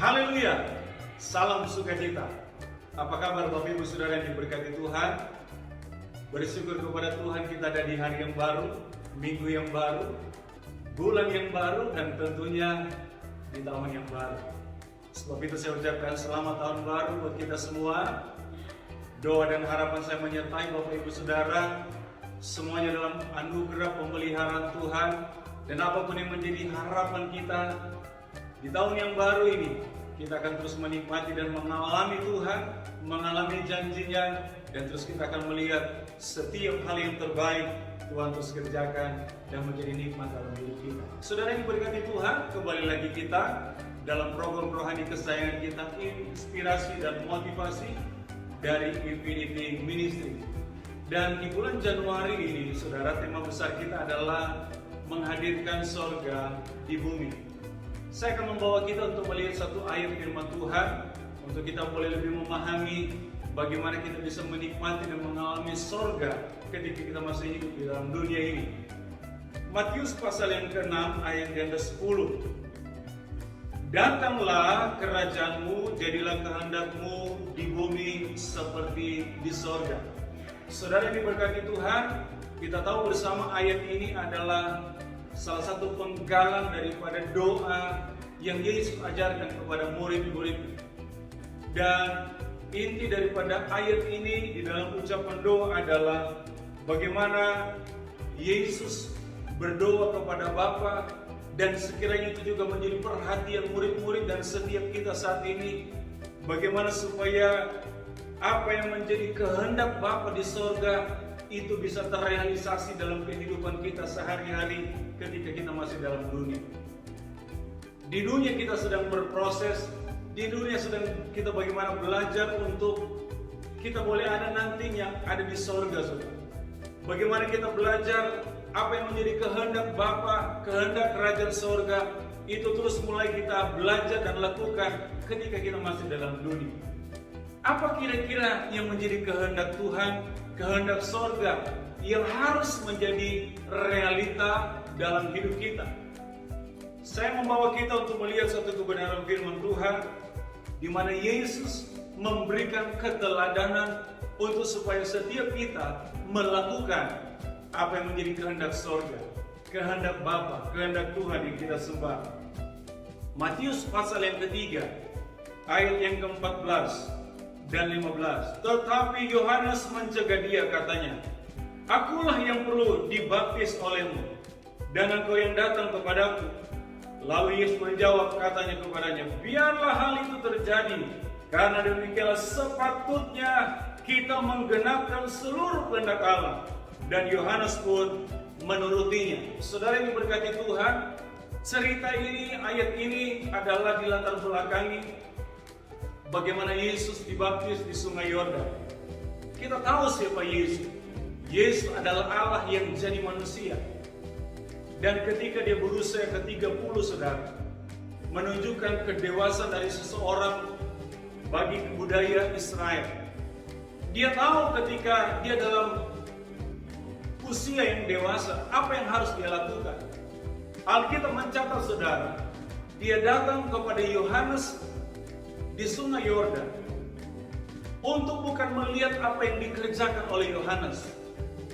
Haleluya, salam sukacita. Apa kabar Bapak Ibu Saudara yang diberkati Tuhan? Bersyukur kepada Tuhan kita ada di hari yang baru, minggu yang baru, bulan yang baru, dan tentunya di tahun yang baru. Sebab itu saya ucapkan selamat tahun baru buat kita semua. Doa dan harapan saya menyertai Bapak Ibu Saudara semuanya dalam anugerah pemeliharaan Tuhan, dan apapun yang menjadi harapan kita di tahun yang baru ini, kita akan terus menikmati dan mengalami Tuhan, mengalami janjinya, dan terus kita akan melihat setiap hal yang terbaik Tuhan terus kerjakan dan menjadi nikmat dalam hidup kita. Saudara yang diberkati Tuhan, kembali lagi kita dalam program rohani kesayangan kita, inspirasi dan motivasi dari Infinity Ministry. Dan di bulan Januari ini, saudara, tema besar kita adalah menghadirkan sorga di bumi. Saya akan membawa kita untuk melihat satu ayat firman Tuhan, untuk kita boleh lebih memahami bagaimana kita bisa menikmati dan mengalami sorga ketika kita masih hidup di dalam dunia ini. Matius pasal yang ke-6 ayat yang ke-10. Datanglah kerajaanmu, jadilah kehendakmu di bumi seperti di sorga. Saudara yang diberkati Tuhan, kita tahu bersama ayat ini adalah salah satu penggalan daripada doa yang Yesus ajarkan kepada murid-murid. Dan inti daripada ayat ini di dalam ucapan doa adalah bagaimana Yesus berdoa kepada Bapa, dan sekiranya itu juga menjadi perhatian murid-murid dan setiap kita saat ini, bagaimana supaya apa yang menjadi kehendak Bapa di sorga itu bisa terrealisasi dalam kehidupan kita sehari-hari ketika kita masih dalam dunia. Di dunia kita sedang berproses, di dunia sedang kita bagaimana belajar untuk kita boleh ada nantinya ada di sorga, saudara. Bagaimana kita belajar apa yang menjadi kehendak Bapa, kehendak kerajaan sorga, itu terus mulai kita belajar dan lakukan ketika kita masih dalam dunia. Apa kira-kira yang menjadi kehendak Tuhan, kehendak sorga yang harus menjadi realita dalam hidup kita? Saya membawa kita untuk melihat satu kebenaran firman Tuhan, di mana Yesus memberikan keteladanan untuk supaya setiap kita melakukan apa yang menjadi kehendak sorga, kehendak Bapa, kehendak Tuhan yang kita sembah. Matius pasal yang ke-3 ayat yang ke-14 dan 15. Tetapi Yohanes mencegah dia, katanya, "Akulah yang perlu dibaptis olehmu, dan engkau yang datang kepadaku." Lalu Yesus menjawab, katanya kepadanya, "Biarlah hal itu terjadi, karena demikianlah sepatutnya kita menggenapkan seluruh kehendak Allah." Dan Yohanes pun menurutinya. Saudara yang diberkati Tuhan, cerita ini, ayat ini adalah dilatar belakangi bagaimana Yesus dibaptis di Sungai Yordan. Kita tahu siapa Yesus. Yesus adalah Allah yang jadi manusia. Dan ketika dia berusia ke-30, saudara, menunjukkan kedewasaan dari seseorang bagi budaya Israel. Dia tahu ketika dia dalam usia yang dewasa, apa yang harus dia lakukan. Alkitab mencatat, saudara, dia datang kepada Yohanes di Sungai Yordan untuk bukan melihat apa yang dikerjakan oleh Yohanes,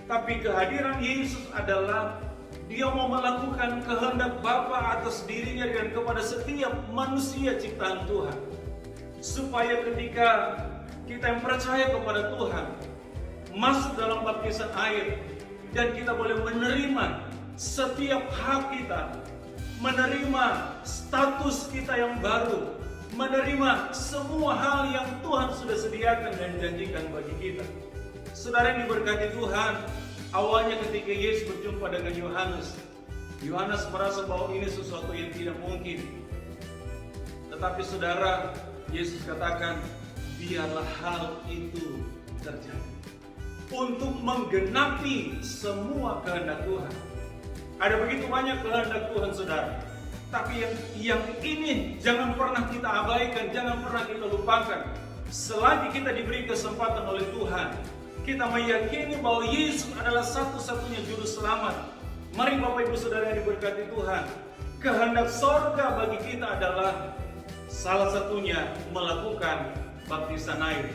tapi kehadiran Yesus adalah dia mau melakukan kehendak Bapa atas dirinya dan kepada setiap manusia ciptaan Tuhan, supaya ketika kita yang percaya kepada Tuhan masuk dalam baptisan air, dan kita boleh menerima setiap hak kita, menerima status kita yang baru, menerima semua hal yang Tuhan sudah sediakan dan janjikan bagi kita. Saudara yang diberkati Tuhan, awalnya ketika Yesus berjumpa dengan Yohanes, Yohanes merasa bahwa ini sesuatu yang tidak mungkin. Tetapi saudara, Yesus katakan, biarlah hal itu terjadi, untuk menggenapi semua kehendak Tuhan. Ada begitu banyak kehendak Tuhan, saudara. Tapi yang ini jangan pernah kita abaikan, jangan pernah kita lupakan. Selagi kita diberi kesempatan oleh Tuhan, kita meyakini bahwa Yesus adalah satu-satunya juru selamat. Mari Bapak Ibu Saudara yang diberkati Tuhan, kehendak sorga bagi kita adalah Salah satunya melakukan baptisan air.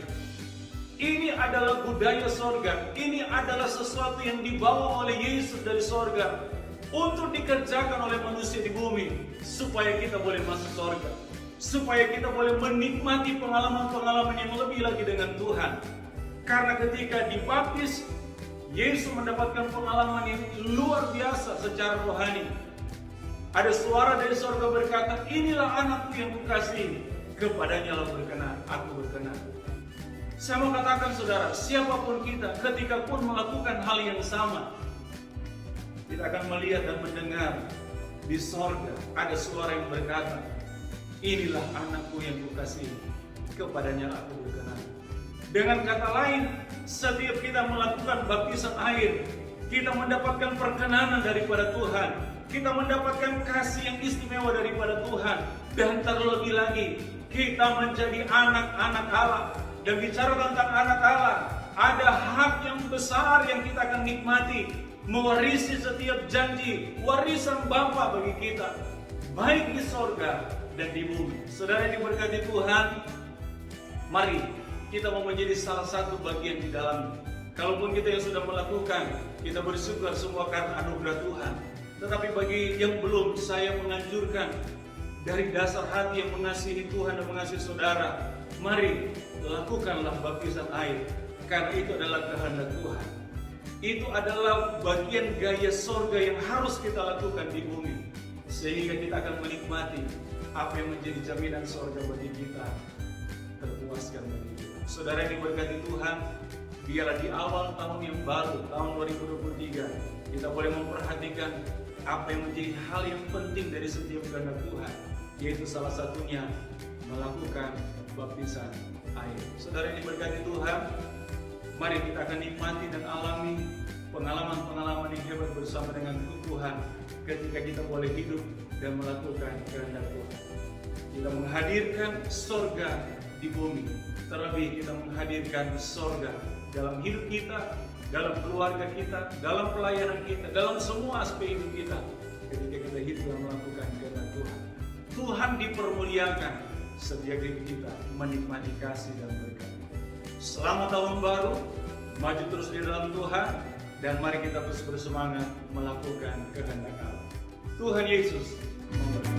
Ini adalah budaya sorga. Ini adalah sesuatu yang dibawa oleh Yesus dari sorga untuk dikerjakan oleh manusia di bumi, supaya kita boleh masuk sorga, supaya kita boleh menikmati pengalaman-pengalaman yang lebih lagi dengan Tuhan. Karena ketika dibaptis, Yesus mendapatkan pengalaman yang luar biasa secara rohani. Ada suara dari sorga berkata, inilah anakku yang kukasihi, kepadanya lah berkenan, aku berkenan. Saya mau katakan saudara, siapapun kita, ketika pun melakukan hal yang sama, kita akan melihat dan mendengar di sorga ada suara yang berkata, inilah anakku yang kukasihi, kepadanya aku berkenan. Dengan kata lain, setiap kita melakukan baptisan air, kita mendapatkan perkenanan daripada Tuhan, kita mendapatkan kasih yang istimewa daripada Tuhan, dan terlebih lagi kita menjadi anak-anak Allah. Dan bicara tentang anak Allah, ada hak yang besar yang kita akan nikmati, mewarisi setiap janji, warisan Bapa bagi kita, baik di sorga dan di bumi. Saudara yang diberkati Tuhan, mari kita mau menjadi salah satu bagian di dalamnya. Kalaupun kita yang sudah melakukan, kita bersyukur semua karena anugerah Tuhan. Tetapi bagi yang belum, saya menganjurkan dari dasar hati yang mengasihi Tuhan dan mengasihi saudara, mari lakukanlah baptisan air, karena itu adalah kehendak Tuhan. Itu adalah bagian gaya sorga yang harus kita lakukan di bumi, sehingga kita akan menikmati apa yang menjadi jaminan sorga bagi kita, terpuaskan bagi kita. Saudara yang diberkati Tuhan, biarlah di awal tahun yang baru, tahun 2023, kita boleh memperhatikan apa yang menjadi hal yang penting dari setiap kehendak Tuhan, yaitu salah satunya melakukan baptisan air. Saudara yang diberkati Tuhan, mari kita akan nikmati dan alami pengalaman-pengalaman yang hebat bersama dengan Tuhan ketika kita boleh hidup dan melakukan kehendak Tuhan. Kita menghadirkan sorga di bumi, terlebih kita menghadirkan sorga dalam hidup kita, dalam keluarga kita, dalam pelayanan kita, dalam semua aspek hidup kita ketika kita hidup dan melakukan kehendak Tuhan. Tuhan dipermuliakan setiap kita menikmati kasih dan berkat. Selamat tahun baru, maju terus di dalam Tuhan, dan mari kita terus bersemangat melakukan kehendak Allah. Tuhan Yesus memberkati.